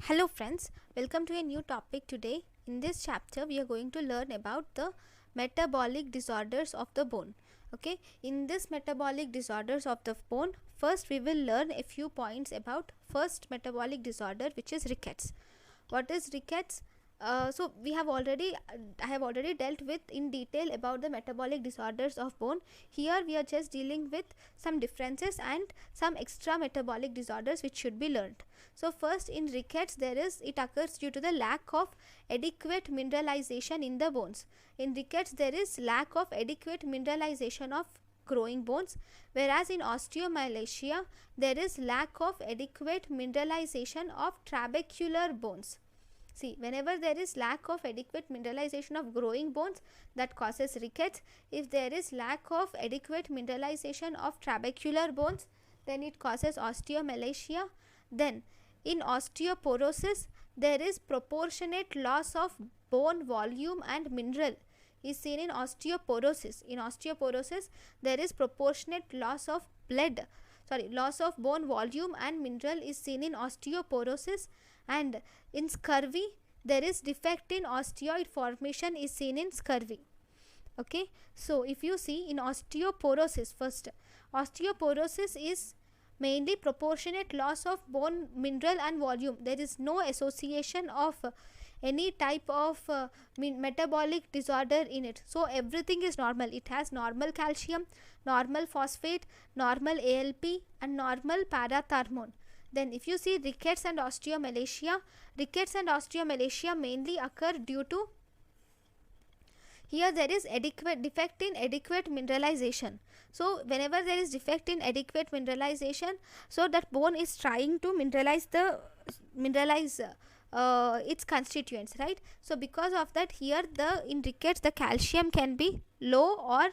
Hello friends, welcome to a new topic today. In this chapter we are going to learn about the metabolic disorders of the bone. Okay, in this metabolic disorders of the bone, first we will learn a few points about first metabolic disorder, which is rickets. What is rickets? So we have already I have already dealt with in detail about the metabolic disorders of bone. Here we are just dealing with some differences and some extra metabolic disorders which should be learned. So first, in rickets, it occurs due to the lack of adequate mineralization in the bones. In rickets there is lack of adequate mineralization of growing bones, whereas in osteomalacia there is lack of adequate mineralization of trabecular bones. See, whenever there is lack of adequate mineralization of growing bones, that causes rickets. If there is lack of adequate mineralization of trabecular bones, then it causes osteomalacia. Then in osteoporosis, there is proportionate loss of bone volume and mineral is seen in osteoporosis. In osteoporosis, there is proportionate loss of loss of bone volume and mineral is seen in osteoporosis. And in scurvy, there is defect in osteoid formation is seen in scurvy. Okay, so if you see in osteoporosis, first, osteoporosis is mainly proportionate loss of bone mineral and volume. There is no association of any type of metabolic disorder in it. So everything is normal. It has normal calcium, normal phosphate, normal ALP and normal parathyroid. Then if you see rickets and osteomalacia mainly occur due to, here there is defect in adequate mineralization. So whenever there is defect in adequate mineralization, so that bone is trying to mineralize its constituents, right? So because of that, here in rickets the calcium can be low or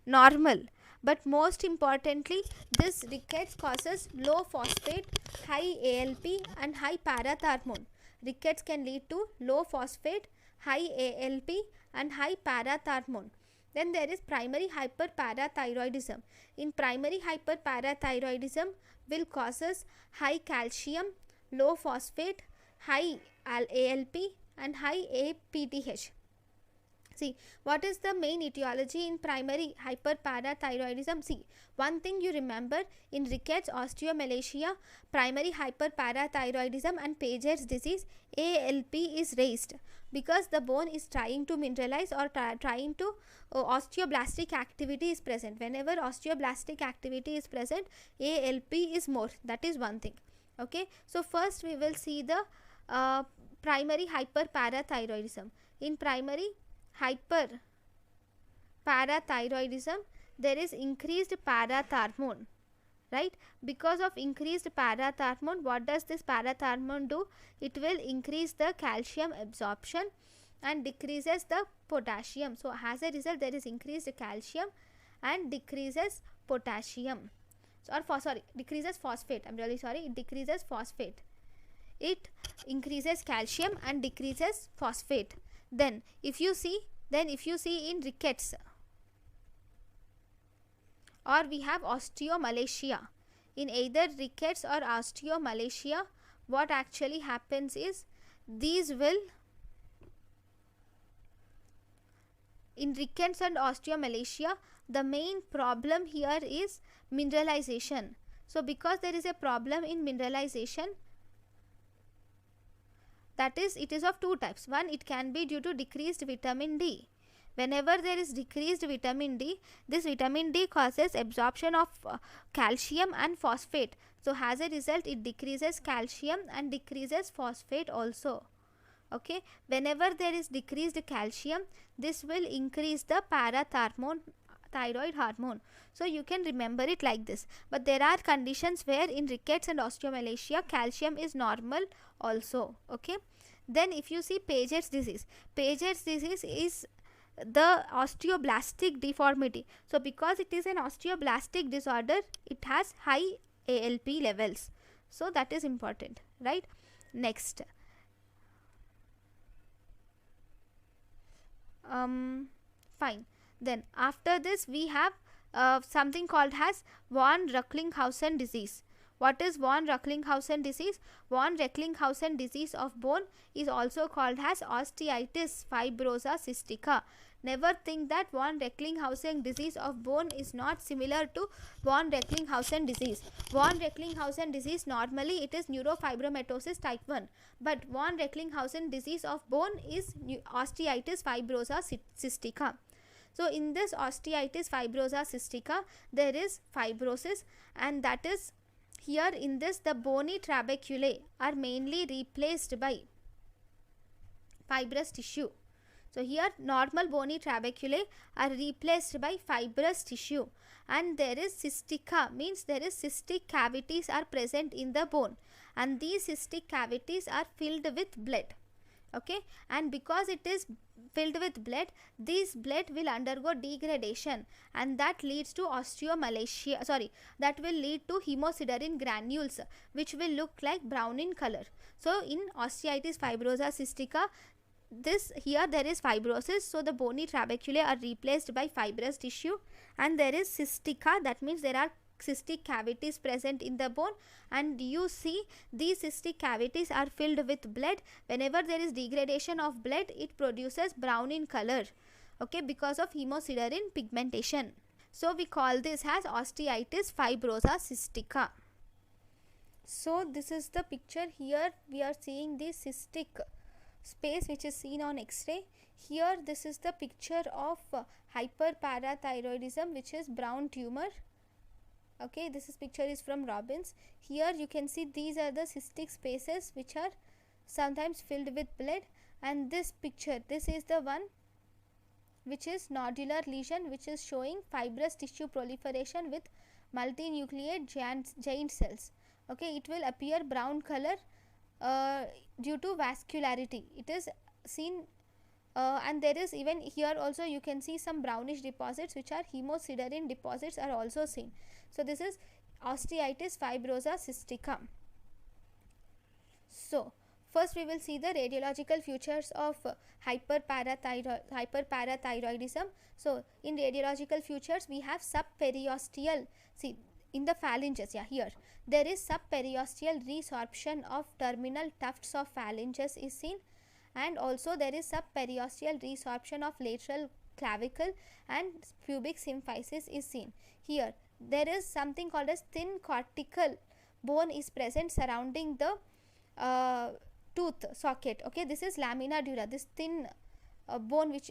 normal. But most importantly, this rickets causes low phosphate, high ALP and high parathyroid. Rickets can lead to low phosphate, high ALP and high parathyroid. Then there is primary hyperparathyroidism. In primary hyperparathyroidism will causes high calcium, low phosphate, high ALP and high APTH. See, what is the main etiology in primary hyperparathyroidism? See, one thing you remember, in rickets, osteomalacia, primary hyperparathyroidism and Paget's disease, ALP is raised because the bone is trying to mineralize or trying to osteoblastic activity is present. Whenever osteoblastic activity is present, ALP is more. That is one thing. Okay, so first we will see the primary hyperparathyroidism. In primary hyperparathyroidism, there is increased parathyroid, right? Because of increased parathyroid, what does this parathyroid do? It will increase the calcium absorption and decreases the potassium. So as a result, there is increased calcium and decreases potassium, decreases phosphate. I'm really sorry, it decreases phosphate. It increases calcium and decreases phosphate. Then if you see in rickets, or we have osteomalacia, in either rickets or osteomalacia, what actually happens is, these will, in rickets and osteomalacia, the main problem here is mineralization. So because there is a problem in mineralization, that is, it is of two types. One, it can be due to decreased vitamin D. Whenever there is decreased vitamin D, this vitamin D causes absorption of calcium and phosphate. So as a result, it decreases calcium and decreases phosphate also. Okay, whenever there is decreased calcium, this will increase the parathyroid hormone. So you can remember it like this. But there are conditions where in rickets and osteomalacia calcium is normal also. Okay, then if you see Paget's disease is the osteoblastic deformity. So because it is an osteoblastic disorder, it has high ALP levels. So that is important, right? Next, fine. Then after this we have something called as von Recklinghausen disease. What is von Recklinghausen disease? Von Recklinghausen disease of bone is also called as osteitis fibrosa cystica. Never think that von Recklinghausen disease of bone is not similar to von Recklinghausen disease. Von Recklinghausen disease, normally it is neurofibromatosis type 1, but von Recklinghausen disease of bone is osteitis fibrosa cystica. So in this osteitis fibrosa cystica, there is fibrosis, and that is, here in this, the bony trabeculae are mainly replaced by fibrous tissue. So here normal bony trabeculae are replaced by fibrous tissue, and there is cystica, means there is cystic cavities are present in the bone, and these cystic cavities are filled with blood. Okay, and because it is filled with blood, this blood will undergo degradation, and that leads to osteomalacia, that will lead to hemosiderin granules, which will look like brown in color. So in osteitis fibrosa cystica, this here there is fibrosis, so the bony trabeculae are replaced by fibrous tissue, and there is cystica, that means there are cystic cavities present in the bone, and you see these cystic cavities are filled with blood. Whenever there is degradation of blood, it produces brown in color, okay, because of hemosiderin pigmentation. So we call this as osteitis fibrosa cystica. So this is the picture. Here we are seeing the cystic space which is seen on X-ray. Here this is the picture of hyperparathyroidism, which is brown tumor. Okay, this picture is from Robbins. Here you can see these are the cystic spaces which are sometimes filled with blood, and this picture, this is the one which is nodular lesion, which is showing fibrous tissue proliferation with multinucleate giant cells. Okay, it will appear brown color due to vascularity. It is seen and there is even here also you can see some brownish deposits, which are hemosiderin deposits are also seen. So this is osteitis fibrosa cystica. So first we will see the radiological features of hyperparathyroidism. So in radiological features we have subperiosteal, see in the phalanges, here there is subperiosteal resorption of terminal tufts of phalanges is seen, and also there is subperiosteal resorption of lateral clavicle and pubic symphysis is seen. Here there is something called as thin cortical bone is present surrounding the tooth socket. Okay, this is lamina dura, this thin bone which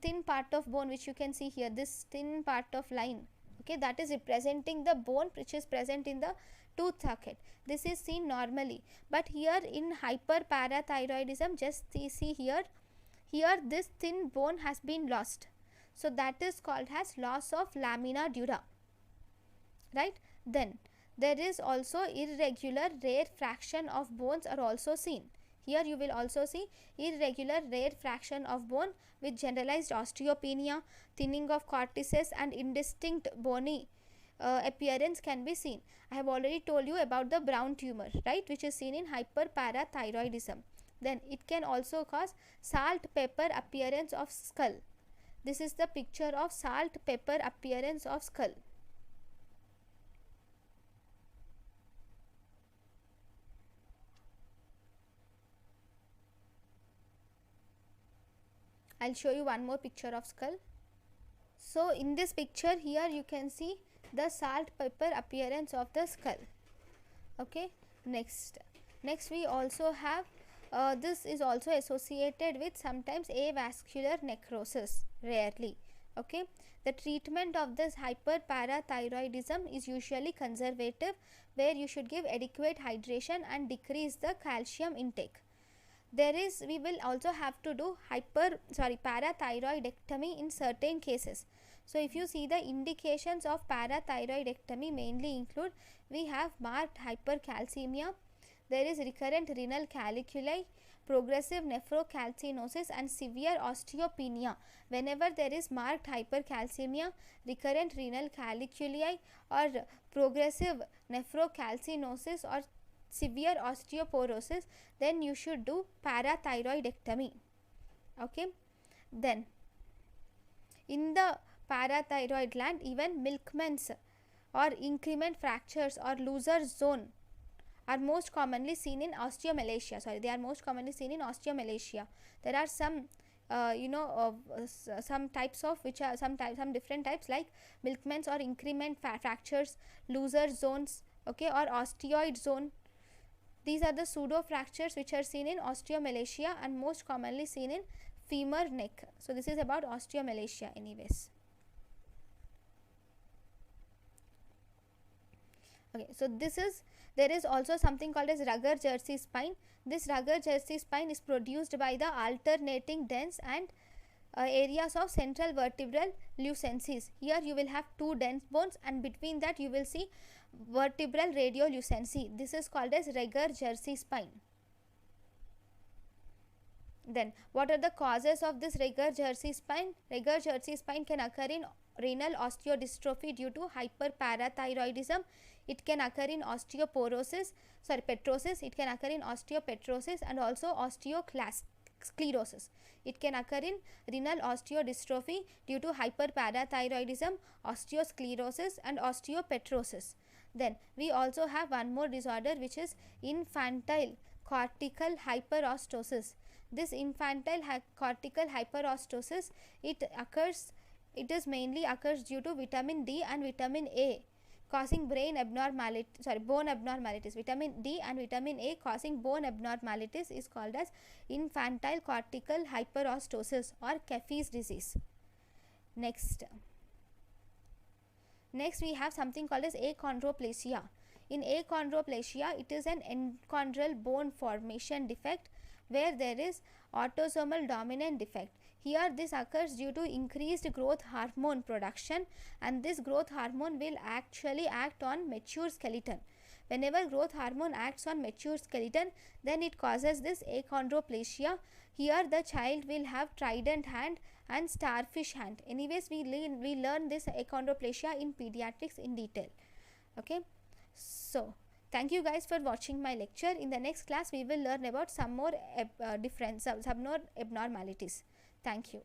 thin part of bone which you can see here, this thin part of line, okay, that is representing the bone which is present in the tooth socket. This is seen normally, but here in hyperparathyroidism, just see here this thin bone has been lost, so that is called as loss of lamina dura, right? Then there is also irregular rare fraction of bones are also seen. Here you will also see irregular rare fraction of bone with generalized osteopenia, thinning of cortices, and indistinct bony appearance can be seen. I have already told you about the brown tumor, right, which is seen in hyperparathyroidism. Then it can also cause salt pepper appearance of skull. This is the picture of salt pepper appearance of skull. I'll show you one more picture of skull. So in this picture here you can see the salt pepper appearance of the skull. Okay, next we also have this is also associated with sometimes avascular necrosis, rarely. Okay, the treatment of this hyperparathyroidism is usually conservative, where you should give adequate hydration and decrease the calcium intake. We will also have to do parathyroidectomy in certain cases. So if you see the indications of parathyroidectomy mainly include, we have marked hypercalcemia, there is recurrent renal caliculi, progressive nephrocalcinosis, and severe osteopenia. Whenever there is marked hypercalcemia, recurrent renal caliculi, or progressive nephrocalcinosis, or severe osteoporosis, then you should do parathyroidectomy. Okay, then in the parathyroid gland, even milkman's or increment fractures or looser zone are most commonly seen in osteomalacia. They are most commonly seen in osteomalacia. There are some some types of which are some different types like Milkman's or increment fractures, looser zones, okay, or osteoid zone. These are the pseudo fractures which are seen in osteomalacia and most commonly seen in femur neck. So this is about osteomalacia anyways. Okay, so there is also something called as Ruger-Jersey spine. This Ruger-Jersey spine is produced by the alternating dense and areas of central vertebral lucencies. Here you will have two dense bones, and between that you will see vertebral radiolucency. This is called as Ruger-Jersey spine. Then what are the causes of this Ruger-Jersey spine? Ruger-Jersey spine can occur in renal osteodystrophy due to hyperparathyroidism. It can occur in petrosis. It can occur in osteopetrosis and also osteosclerosis. It can occur in renal osteodystrophy due to hyperparathyroidism, osteosclerosis and osteopetrosis. Then we also have one more disorder, which is infantile cortical hyperostosis. This infantile cortical hyperostosis, it mainly occurs due to vitamin D and vitamin A causing bone abnormalities. Vitamin D and vitamin A causing bone abnormalities is called as infantile cortical hyperostosis or Keffi's disease. Next we have something called as achondroplasia. In achondroplasia, it is an enchondral bone formation defect where there is autosomal dominant defect. Here this occurs due to increased growth hormone production, and this growth hormone will actually act on mature skeleton. Whenever growth hormone acts on mature skeleton, then it causes this achondroplasia. Here the child will have trident hand and starfish hand. Anyways, we learn this achondroplasia in pediatrics in detail. Okay, so thank you guys for watching my lecture. In the next class we will learn about some more abnormalities. Thank you.